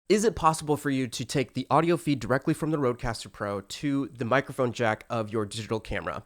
Is it possible for you to take the audio feed directly from the Rodecaster Pro to the microphone jack of your digital camera?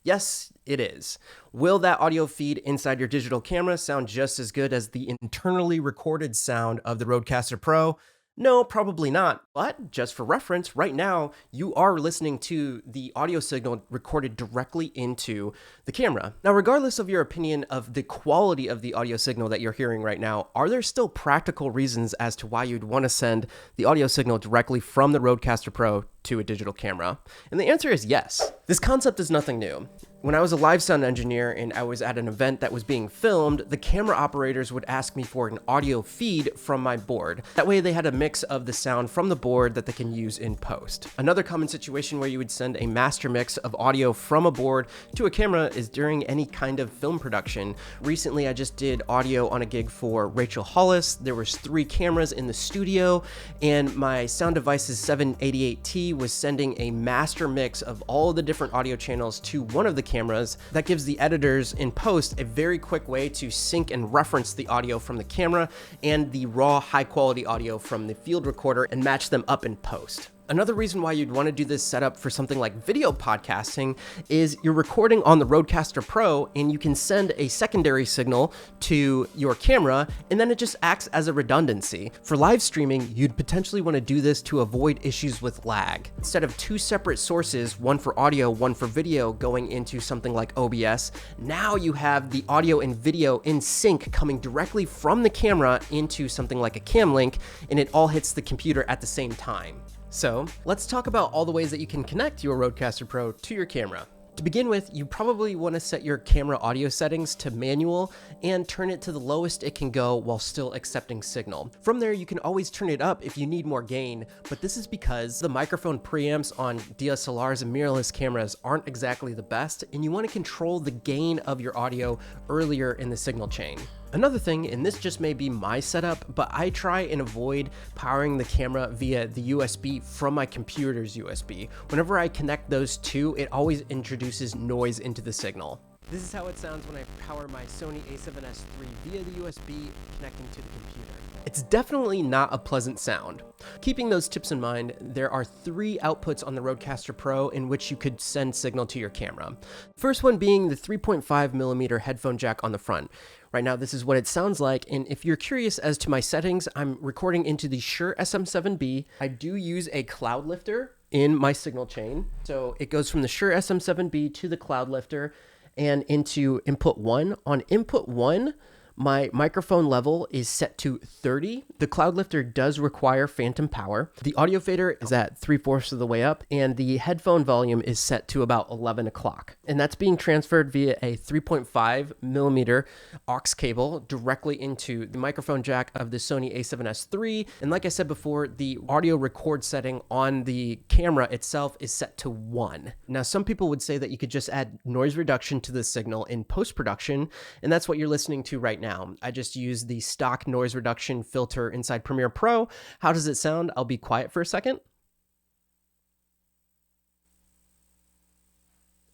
Yes, it is. Will that audio feed inside your digital camera sound just as good as the internally recorded sound of the Rodecaster Pro? No, probably not. But just for reference, right now, you are listening to the audio signal recorded directly into the camera. Now, regardless of your opinion of the quality of the audio signal that you're hearing right now, are there still practical reasons as to why you'd want to send the audio signal directly from the Rodecaster Pro to a digital camera? And the answer is yes. This concept is nothing new. When I was a live sound engineer and I was at an event that was being filmed, the camera operators would ask me for an audio feed from my board. That way they had a mix of the sound from the board that they can use in post. Another common situation where you would send a master mix of audio from a board to a camera is during any kind of film production. Recently, I just did audio on a gig for Rachel Hollis. There was 3 cameras in the studio, and my Sound Devices 788T was sending a master mix of all the different audio channels to one of the cameras. That gives the editors in post a very quick way to sync and reference the audio from the camera and the raw high quality audio from the field recorder and match them up in post. Another reason why you'd want to do this setup for something like video podcasting is you're recording on the Rodecaster Pro and you can send a secondary signal to your camera, and then it just acts as a redundancy. For live streaming, you'd potentially want to do this to avoid issues with lag. Instead of 2 separate sources, one for audio, one for video, going into something like OBS, now you have the audio and video in sync coming directly from the camera into something like a cam link, and it all hits the computer at the same time. So let's talk about all the ways that you can connect your Rodecaster Pro to your camera. To begin with, you probably want to set your camera audio settings to manual and turn it to the lowest it can go while still accepting signal. From there, you can always turn it up if you need more gain, but this is because the microphone preamps on DSLRs and mirrorless cameras aren't exactly the best, and you want to control the gain of your audio earlier in the signal chain. Another thing, and this just may be my setup, but I try and avoid powering the camera via the USB from my computer's USB. Whenever I connect those two, it always introduces noise into the signal. This is how it sounds when I power my Sony a7S III via the USB connecting to the computer. It's definitely not a pleasant sound. Keeping those tips in mind, there are 3 outputs on the Rodecaster Pro in which you could send signal to your camera. First one being the 3.5mm headphone jack on the front. Right now, this is what it sounds like, and if you're curious as to my settings, I'm recording into the Shure SM7B. I do use a cloud lifter in my signal chain, so it goes from the Shure SM7B to the cloud lifter and into input 1. On input 1, my microphone level is set to 30. The cloud lifter does require phantom power. The audio fader is at 3/4 of the way up, and the headphone volume is set to about 11 o'clock. And that's being transferred via a 3.5mm aux cable directly into the microphone jack of the Sony a7S III. And like I said before, the audio record setting on the camera itself is set to 1. Now, some people would say that you could just add noise reduction to the signal in post-production, and that's what you're listening to right now. I just use the stock noise reduction filter inside Premiere Pro. How does it sound? I'll be quiet for a second.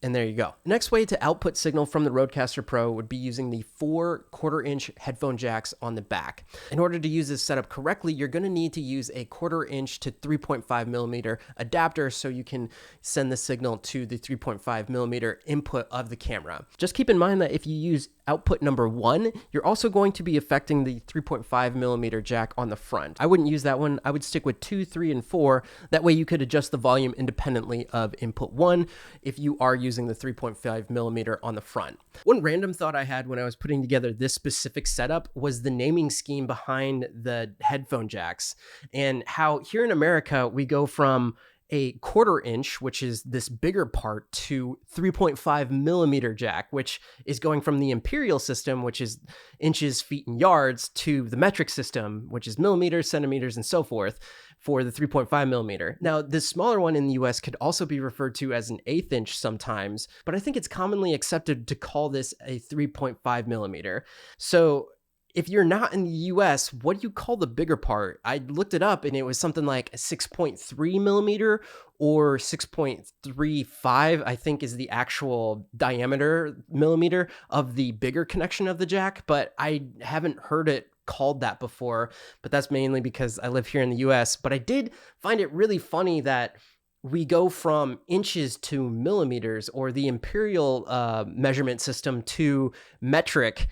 And there you go. Next way to output signal from the Rodecaster Pro would be using the 4 1/4-inch headphone jacks on the back. In order to use this setup correctly, you're going to need to use a 1/4-inch to 3.5mm adapter so you can send the signal to the 3.5mm input of the camera. Just keep in mind that if you use output number 1, you're also going to be affecting the 3.5mm jack on the front. I wouldn't use that one. I would stick with 2, 3, and 4. That way you could adjust the volume independently of input 1 if you are using the 3.5mm on the front. One random thought I had when I was putting together this specific setup was the naming scheme behind the headphone jacks, and how here in America we go from a 1/4-inch, which is this bigger part, to 3.5mm jack, which is going from the imperial system, which is inches, feet, and yards, to the metric system, which is millimeters, centimeters, and so forth, for the 3.5mm. Now, this smaller one in the US could also be referred to as an 1/8 inch sometimes, but I think it's commonly accepted to call this a 3.5mm. So if you're not in the US, what do you call the bigger part? I looked it up and it was something like 6.3mm or 6.35, I think is the actual diameter millimeter of the bigger connection of the jack, but I haven't heard it called that before, but that's mainly because I live here in the US. But I did find it really funny that we go from inches to millimeters, or the imperial measurement system to metric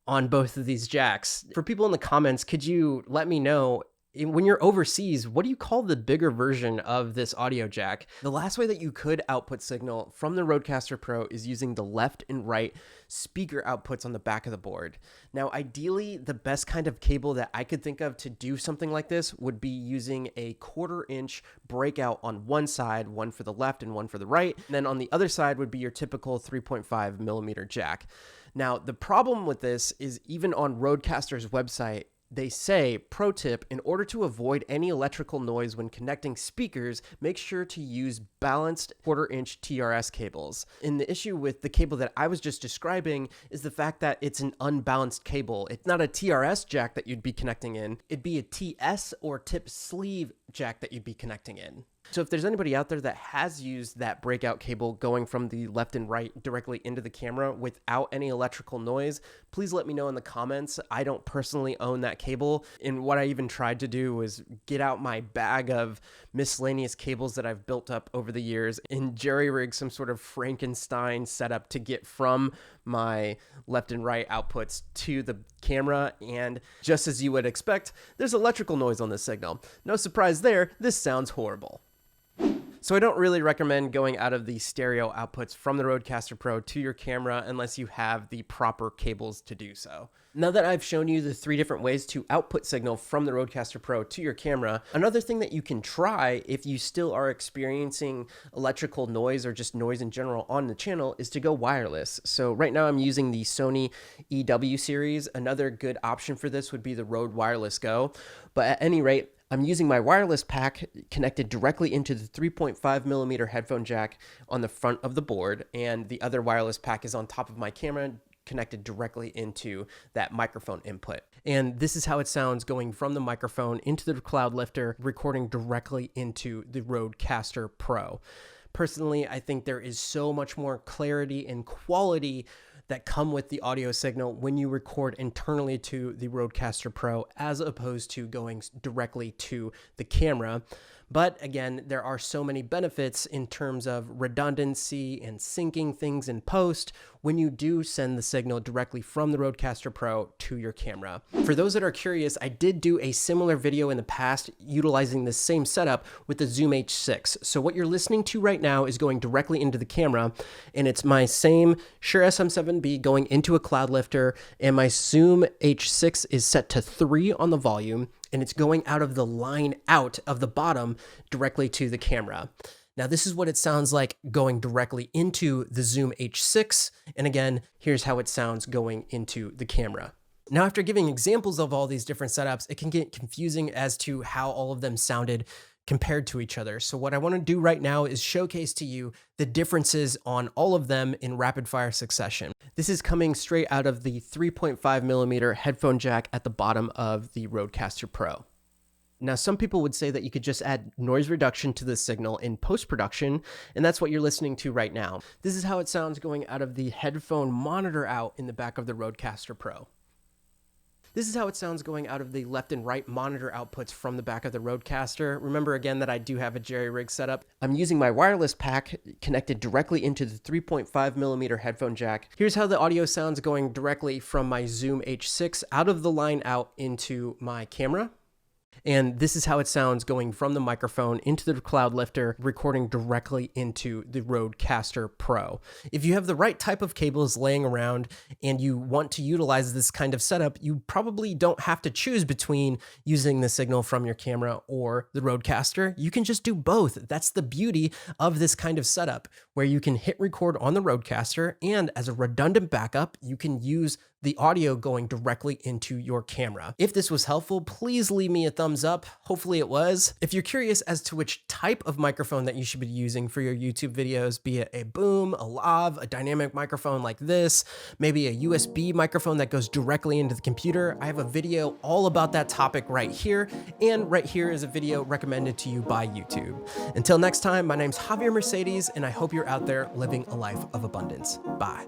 on both of these jacks. For people in the comments, could you let me know, when you're overseas, what do you call the bigger version of this audio jack? The last way that you could output signal from the Rodecaster Pro is using the left and right speaker outputs on the back of the board. Now, ideally, the best kind of cable that I could think of to do something like this would be using a 1/4-inch breakout on one side, one for the left and one for the right. And then on the other side would be your typical 3.5 millimeter jack. Now, the problem with this is, even on Rodecaster's website, they say, pro tip, in order to avoid any electrical noise when connecting speakers, make sure to use balanced 1/4-inch TRS cables. And the issue with the cable that I was just describing is the fact that it's an unbalanced cable. It's not a TRS jack that you'd be connecting in. It'd be a TS or tip sleeve jack that you'd be connecting in. So if there's anybody out there that has used that breakout cable going from the left and right directly into the camera without any electrical noise, please let me know in the comments. I don't personally own that cable, and what I even tried to do was get out my bag of miscellaneous cables that I've built up over the years and jerry-rig some sort of Frankenstein setup to get from my left and right outputs to the camera, and just as you would expect, there's electrical noise on this signal. No surprise there, this sounds horrible. So I don't really recommend going out of the stereo outputs from the Rodecaster Pro to your camera unless you have the proper cables to do so. Now that I've shown you the 3 different ways to output signal from the Rodecaster Pro to your camera, another thing that you can try if you still are experiencing electrical noise or just noise in general on the channel is to go wireless. So right now I'm using the Sony EW series. Another good option for this would be the Rode Wireless Go. But at any rate, I'm using my wireless pack connected directly into the 3.5 millimeter headphone jack on the front of the board, and the other wireless pack is on top of my camera connected directly into that microphone input. And this is how it sounds going from the microphone into the cloud lifter, recording directly into the Rodecaster Pro. Personally, I think there is so much more clarity and quality that come with the audio signal when you record internally to the Rodecaster Pro as opposed to going directly to the camera. But again, there are so many benefits in terms of redundancy and syncing things in post when you do send the signal directly from the Rodecaster Pro to your camera. For those that are curious, I did do a similar video in the past utilizing the same setup with the Zoom H6. So what you're listening to right now is going directly into the camera, and it's my same Shure SM7B going into a cloud lifter, and my Zoom H6 is set to 3 on the volume, and it's going out of the line out of the bottom directly to the camera. Now, this is what it sounds like going directly into the Zoom H6. And again, here's how it sounds going into the camera. Now, after giving examples of all these different setups, it can get confusing as to how all of them sounded compared to each other. So what I want to do right now is showcase to you the differences on all of them in rapid fire succession. This is coming straight out of the 3.5 millimeter headphone jack at the bottom of the Rodecaster Pro. Now, some people would say that you could just add noise reduction to the signal in post-production, and that's what you're listening to right now. This is how it sounds going out of the headphone monitor out in the back of the Rodecaster Pro. This is how it sounds going out of the left and right monitor outputs from the back of the Rodecaster. Remember again that I do have a jerry-rig setup. I'm using my wireless pack connected directly into the 3.5 millimeter headphone jack. Here's how the audio sounds going directly from my Zoom H6 out of the line out into my camera. And this is how it sounds going from the microphone into the cloud lifter, recording directly into the Rodecaster Pro. If you have the right type of cables laying around and you want to utilize this kind of setup, you probably don't have to choose between using the signal from your camera or the Rodecaster. You can just do both. That's the beauty of this kind of setup, where you can hit record on the Rodecaster, and as a redundant backup, you can use the audio going directly into your camera. If this was helpful, please leave me a thumbs up. Hopefully it was. If you're curious as to which type of microphone that you should be using for your YouTube videos, be it a boom, a lav, a dynamic microphone like this, maybe a USB microphone that goes directly into the computer, I have a video all about that topic right here, and right here is a video recommended to you by YouTube. Until next time, my name's Javier Mercedes, and I hope you're out there living a life of abundance. Bye.